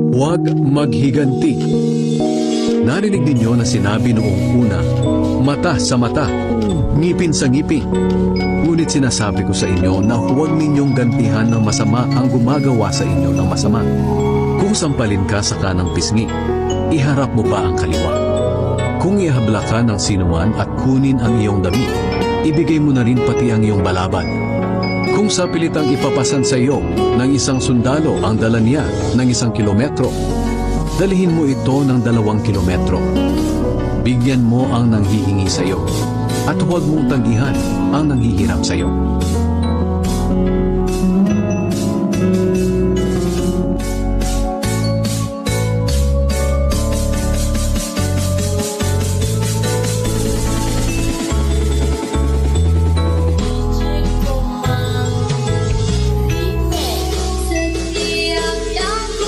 Huwag maghiganti. Narinig ninyo na sinabi noong una, mata sa mata, ngipin sa ngipin. Ngunit sinasabi ko sa inyo na huwag ninyong gantihan ng masama ang gumagawa sa inyo ng masama. Kung sampalin ka sa kanang pisngi, iharap mo pa ang kaliwa. Kung ihabla ka ng sinuman at kunin ang iyong damit, ibigay mo na rin pati ang iyong balabal. Kung sa pilitang ipapasan sa iyo ng isang sundalo ang dala niya ng 1 kilometro, dalihin mo ito ng 2 kilometro. Bigyan mo ang nanghihingi sa iyo, at huwag mong tanggihan ang nanghihiram sa iyo.